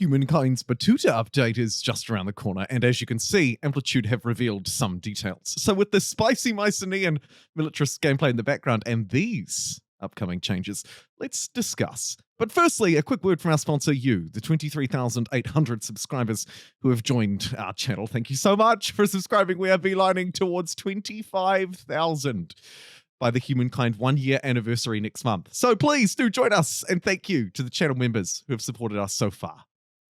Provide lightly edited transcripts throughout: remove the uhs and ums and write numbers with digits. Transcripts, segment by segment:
Humankind's Battuta update is just around the corner, and as you can see, Amplitude have revealed some details. So with the spicy Mycenaean militarist gameplay in the background and these upcoming changes, let's discuss. But firstly, a quick word from our sponsor, you, the 23,800 subscribers who have joined our channel. Thank you so much for subscribing. We are beelining towards 25,000 by the Humankind 1-year anniversary next month. So please do join us, and thank you to the channel members who have supported us so far.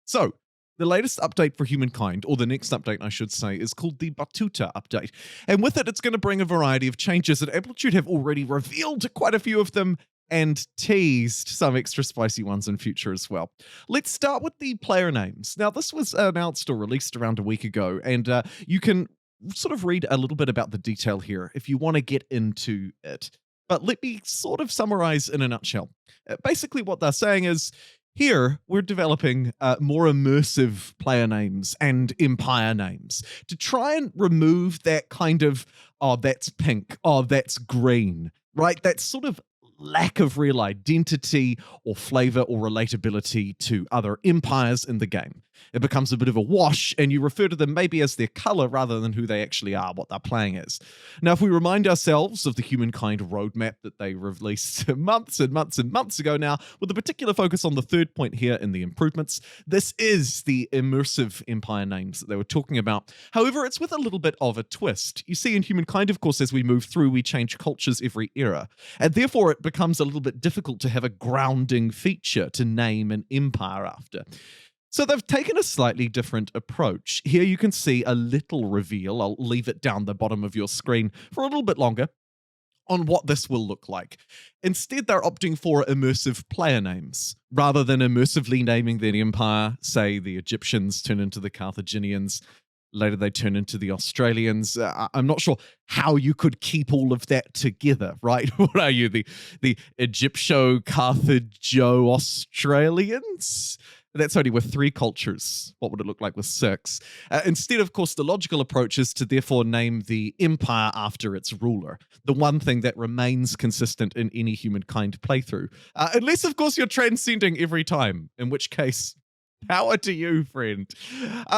So, the latest update for Humankind, or the next update I should say, is called the Battuta update. And with it, it's going to bring a variety of changes, and Amplitude have already revealed quite a few of them and teased some extra spicy ones in future as well. Let's start with the player names. Now, this was announced or released around a week ago, and you can sort of read a little bit about the detail here if you want to get into it. But let me sort of summarize in a nutshell. Basically, what they're saying is, here, we're developing more immersive player names and empire names to try and remove that kind of, oh, that's pink, oh, that's green, right? That sort of lack of real identity or flavor or relatability to other empires in the game. It becomes a bit of a wash, and you refer to them maybe as their color rather than who they actually are, what they're playing as. Now, if we remind ourselves of the Humankind roadmap that they released months and months and months ago now, with a particular focus on the third point here in the improvements, this is the immersive empire names that they were talking about. However, it's with a little bit of a twist. You see, in Humankind, of course, as we move through, we change cultures every era, and therefore it becomes a little bit difficult to have a grounding feature to name an empire after. So they've taken a slightly different approach. Here you can see a little reveal. I'll leave it down the bottom of your screen for a little bit longer on what this will look like. Instead, they're opting for immersive player names rather than immersively naming their empire. Say the Egyptians turn into the Carthaginians. Later, they turn into the Australians. I'm not sure how you could keep all of that together, right? What are you, the Egypto-Carthago-Australians? That's only with 3 cultures. What would it look like with 6? Instead, of course, the logical approach is to therefore name the empire after its ruler, the one thing that remains consistent in any Humankind playthrough. Unless, of course, you're transcending every time, in which case, power to you, friend.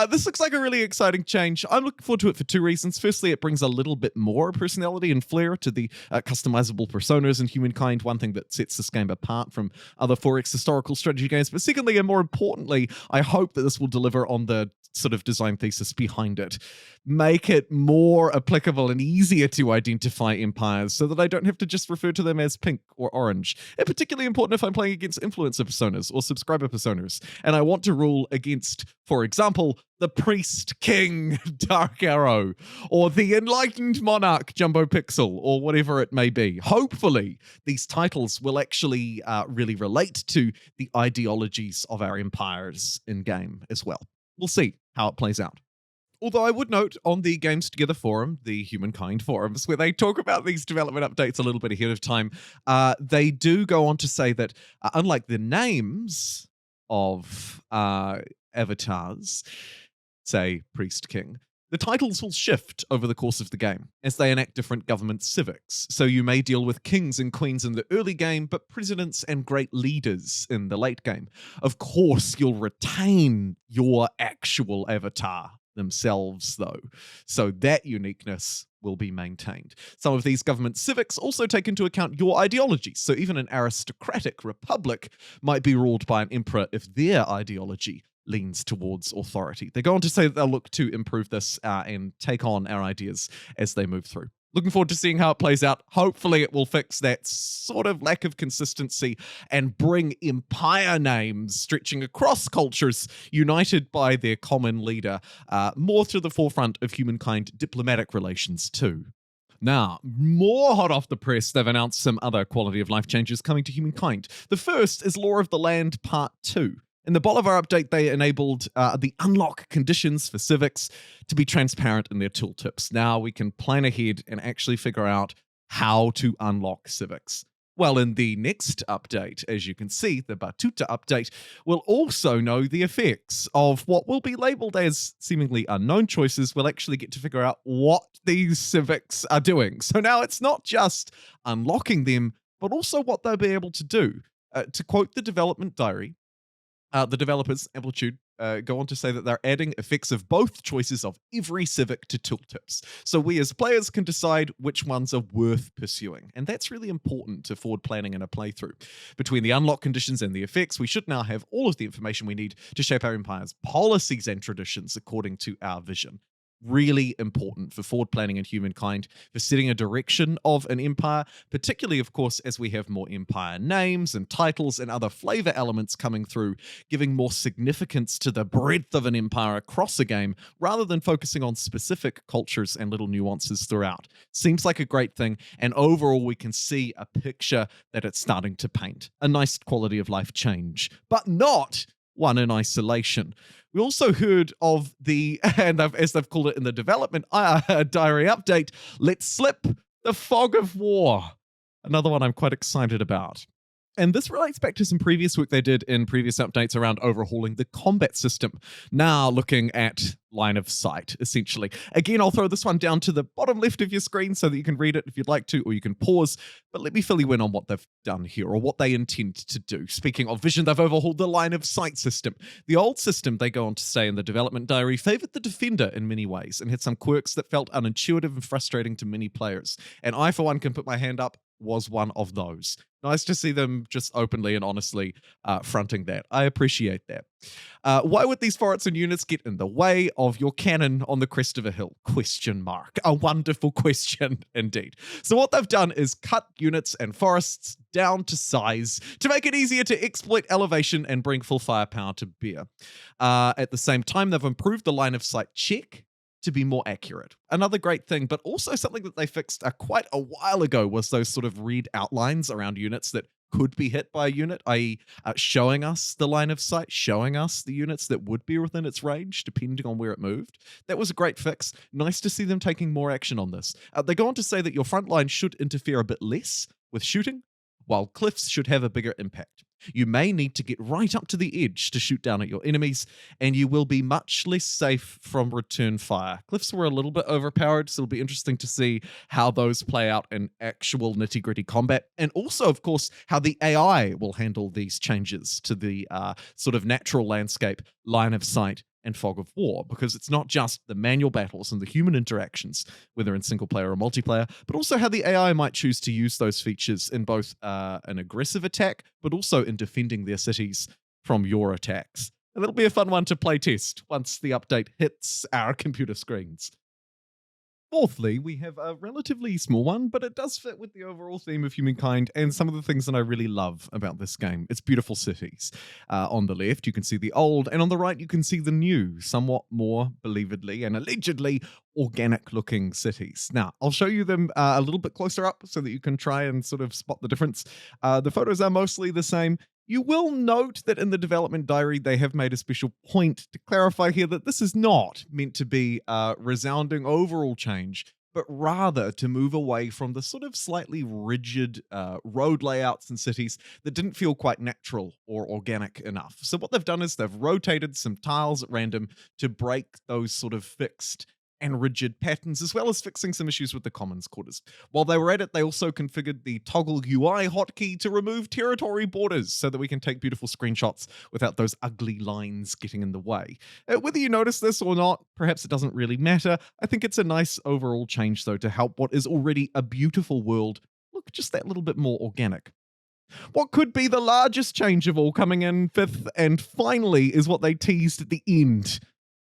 This looks like a really exciting change. I'm looking forward to it for 2 reasons. Firstly, it brings a little bit more personality and flair to the customizable personas in Humankind, one thing that sets this game apart from other 4X historical strategy games. But secondly, and more importantly, I hope that this will deliver on the sort of design thesis behind it. Make it more applicable and easier to identify empires so that I don't have to just refer to them as pink or orange. And particularly important if I'm playing against influencer personas or subscriber personas, and I want to rule against, for example, the Priest King Dark Arrow, or the Enlightened Monarch JumboPixel, or whatever it may be. Hopefully, these titles will actually really relate to the ideologies of our empires in-game as well. We'll see how it plays out. Although I would note on the Games Together forum, the Humankind forums, where they talk about these development updates a little bit ahead of time, they do go on to say that unlike the names of avatars, say Priest King, the titles will shift over the course of the game as they enact different government civics. So you may deal with kings and queens in the early game, but presidents and great leaders in the late game. Of course, you'll retain your actual avatar themselves, though, so that uniqueness will be maintained. Some of these government civics also take into account your ideologies, so even an aristocratic republic might be ruled by an emperor if their ideology leans towards authority. They go on to say that they'll look to improve this and take on our ideas as they move through. Looking forward to seeing how it plays out. Hopefully it will fix that sort of lack of consistency and bring empire names stretching across cultures, united by their common leader, more to the forefront of Humankind diplomatic relations too. Now, more hot off the press, they've announced some other quality of life changes coming to Humankind. The first is Law of the Land Part 2. In the Bolivar update, they enabled the unlock conditions for civics to be transparent in their tooltips. Now we can plan ahead and actually figure out how to unlock civics. Well, in the next update, as you can see, the Battuta update, we'll also know the effects of what will be labeled as seemingly unknown choices. We'll actually get to figure out what these civics are doing. So now it's not just unlocking them, but also what they'll be able to do. To quote the development diary, The developers, Amplitude, go on to say that they're adding effects of both choices of every civic to tooltips. So we as players can decide which ones are worth pursuing. And that's really important to forward planning in a playthrough. Between the unlock conditions and the effects, we should now have all of the information we need to shape our empire's policies and traditions according to our vision. Really important for forward planning in Humankind, for setting a direction of an empire, particularly, of course, as we have more empire names and titles and other flavor elements coming through, giving more significance to the breadth of an empire across a game rather than focusing on specific cultures and little nuances throughout. Seems like a great thing, and overall, we can see a picture that it's starting to paint. A nice quality of life change, but not one in isolation. We also heard of the, and as they've called it in the development diary update, let's slip the fog of war. Another one I'm quite excited about. And this relates back to some previous work they did in previous updates around overhauling the combat system. Now looking at line of sight, essentially. Again, I'll throw this one down to the bottom left of your screen so that you can read it if you'd like to, or you can pause. But let me fill you in on what they've done here, or what they intend to do. Speaking of vision, they've overhauled the line of sight system. The old system, they go on to say in the development diary, favored the defender in many ways and had some quirks that felt unintuitive and frustrating to many players. And I, for one, can put my hand up, was one of those. Nice to see them just openly and honestly fronting that. I appreciate that. Why would these forests and units get in the way of your cannon on the crest of a hill? Question mark. A wonderful question indeed. So what they've done is cut units and forests down to size to make it easier to exploit elevation and bring full firepower to bear. At the same time, they've improved the line of sight check to be more accurate. Another great thing, but also something that they fixed quite a while ago, was those sort of red outlines around units that could be hit by a unit, i.e. Showing us the line of sight, showing us the units that would be within its range, depending on where it moved. That was a great fix. Nice to see them taking more action on this. They go on to say that your front line should interfere a bit less with shooting, while cliffs should have a bigger impact. You may need to get right up to the edge to shoot down at your enemies, and you will be much less safe from return fire. Cliffs were a little bit overpowered, so it'll be interesting to see how those play out in actual nitty-gritty combat, and also, of course, how the AI will handle these changes to the sort of natural landscape, line of sight, and fog of war, because it's not just the manual battles and the human interactions, whether in single player or multiplayer, but also how the AI might choose to use those features in both an aggressive attack, but also in defending their cities from your attacks. And that'll be a fun one to play test once the update hits our computer screens. Fourthly, we have a relatively small one, but it does fit with the overall theme of Humankind and some of the things that I really love about this game. It's beautiful cities. On the left, you can see the old, and on the right, you can see the new, somewhat more believedly and allegedly organic-looking cities. Now, I'll show you them a little bit closer up so that you can try and sort of spot the difference. The photos are mostly the same. You will note that in the development diary, they have made a special point to clarify here that this is not meant to be a resounding overall change, but rather to move away from the sort of slightly rigid road layouts in cities that didn't feel quite natural or organic enough. So what they've done is they've rotated some tiles at random to break those sort of fixed and rigid patterns, as well as fixing some issues with the commons quarters. While they were at it, they also configured the toggle UI hotkey to remove territory borders so that we can take beautiful screenshots without those ugly lines getting in the way. Whether you notice this or not, perhaps it doesn't really matter. I think it's a nice overall change, though, to help what is already a beautiful world look just that little bit more organic. What could be the largest change of all, coming in fifth and finally, is what they teased at the end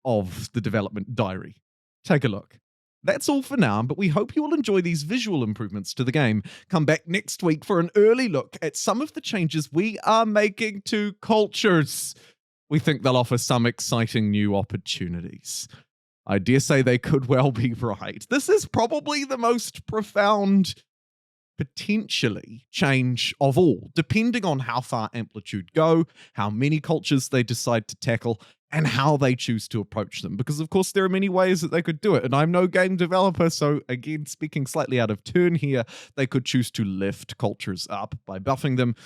of the development diary. Take a look. That's all for now, but we hope you will enjoy these visual improvements to the game. Come back next week for an early look at some of the changes we are making to cultures. We think they'll offer some exciting new opportunities. I dare say they could well be right. This is probably the most profound, potentially, change of all, depending on how far Amplitude go, how many cultures they decide to tackle, and how they choose to approach them. Because, of course, there are many ways that they could do it. And I'm no game developer, so again, speaking slightly out of turn here, they could choose to lift cultures up by buffing them,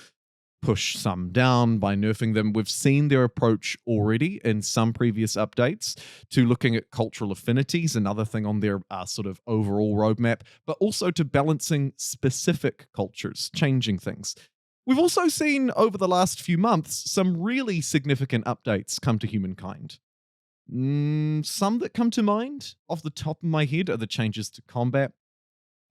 push some down by nerfing them. We've seen their approach already in some previous updates to looking at cultural affinities, another thing on their sort of overall roadmap, but also to balancing specific cultures, changing things. We've also seen over the last few months some really significant updates come to Humankind. Some that come to mind off the top of my head are the changes to combat,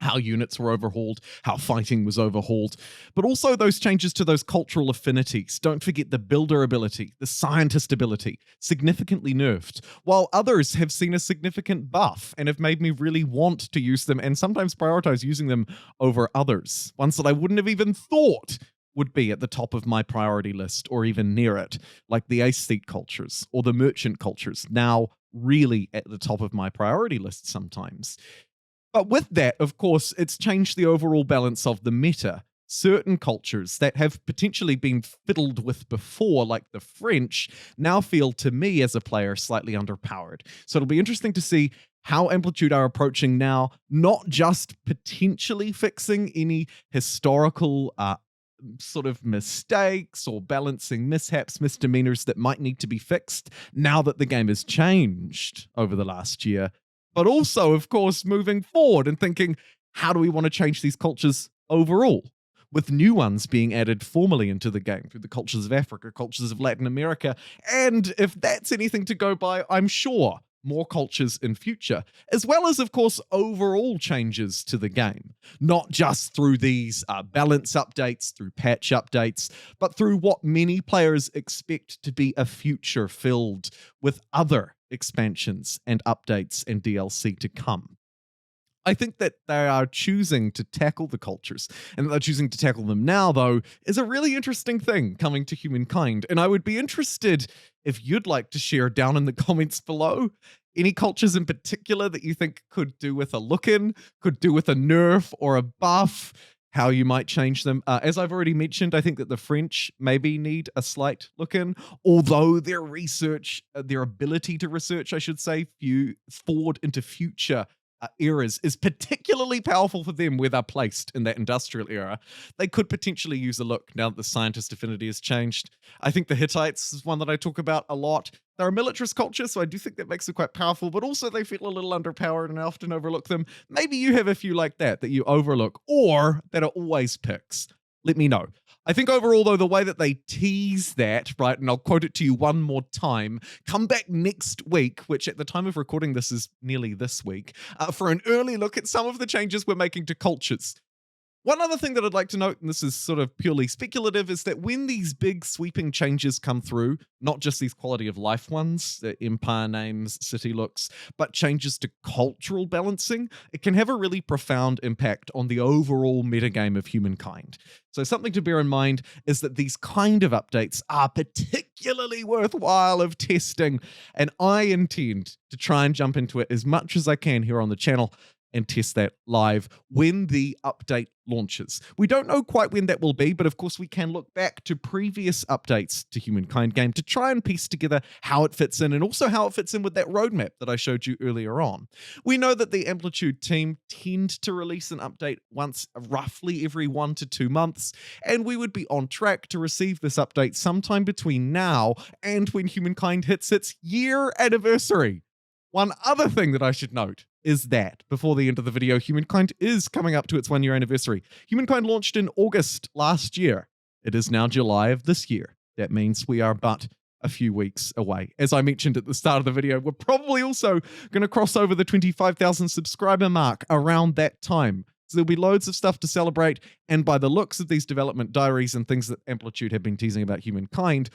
how units were overhauled, how fighting was overhauled, but also those changes to those cultural affinities. Don't forget the builder ability, the scientist ability, significantly nerfed, while others have seen a significant buff and have made me really want to use them and sometimes prioritize using them over others. Ones that I wouldn't have even thought would be at the top of my priority list or even near it, like the aesthete cultures or the merchant cultures, now really at the top of my priority list sometimes. But with that, of course, it's changed the overall balance of the meta. Certain cultures that have potentially been fiddled with before, like the French, now feel to me as a player slightly underpowered. So it'll be interesting to see how Amplitude are approaching now, not just potentially fixing any historical sort of mistakes or balancing mishaps, misdemeanors that might need to be fixed now that the game has changed over the last year, but also, of course, moving forward and thinking, how do we want to change these cultures overall? With new ones being added formally into the game through the cultures of Africa, cultures of Latin America, and if that's anything to go by, I'm sure more cultures in future, as well as, of course, overall changes to the game, not just through these balance updates, through patch updates, but through what many players expect to be a future filled with other expansions and updates and DLC to come. I think that they are choosing to tackle the cultures, and that they're choosing to tackle them now, though, is a really interesting thing coming to Humankind. And I would be interested if you'd like to share down in the comments below any cultures in particular that you think could do with a look in, could do with a nerf or a buff, how you might change them. As I've already mentioned, I think that the French maybe need a slight look in, although their research, their ability to research, I should say, forward into future eras is particularly powerful for them where they're placed in that industrial era. They could potentially use a look now that the scientist affinity has changed. I think the Hittites is one that I talk about a lot. They're a militarist culture, so I do think that makes them quite powerful, but also they feel a little underpowered and I often overlook them. Maybe you have a few like that you overlook or that are always picks. Let me know. I think overall, though, the way that they tease that, right, and I'll quote it to you one more time, come back next week, which at the time of recording this is nearly this week, for an early look at some of the changes we're making to cultures. One other thing that I'd like to note, and this is sort of purely speculative, is that when these big sweeping changes come through, not just these quality of life ones, the empire names, city looks, but changes to cultural balancing, it can have a really profound impact on the overall metagame of Humankind. So something to bear in mind is that these kind of updates are particularly worthwhile of testing, and I intend to try and jump into it as much as I can here on the channel and test that live when the update launches. We don't know quite when that will be, but of course we can look back to previous updates to Humankind game to try and piece together how it fits in and also how it fits in with that roadmap that I showed you earlier on. We know that the Amplitude team tend to release an update once roughly every 1 to 2 months, and we would be on track to receive this update sometime between now and when Humankind hits its year anniversary. One other thing that I should note is that before the end of the video, Humankind is coming up to its 1 year anniversary. Humankind launched in August last year. It is now July of this year. That means we are but a few weeks away. As I mentioned at the start of the video, we're probably also going to cross over the 25,000 subscriber mark around that time. So there'll be loads of stuff to celebrate. And by the looks of these development diaries and things that Amplitude have been teasing about Humankind,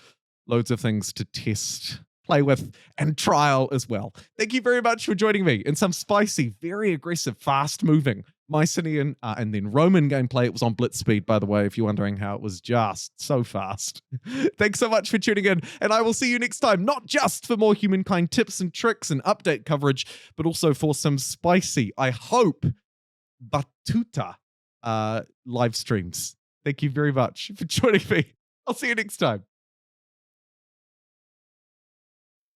loads of things to test, play with, and trial as well. Thank you very much for joining me in some spicy, very aggressive, fast-moving Mycenaean and then Roman gameplay. It was on blitz speed, by the way, if you're wondering how it was just so fast. Thanks so much for tuning in, and I will see you next time, not just for more Humankind tips and tricks and update coverage, but also for some spicy, I hope, Battuta live streams. Thank you very much for joining me. I'll see you next time.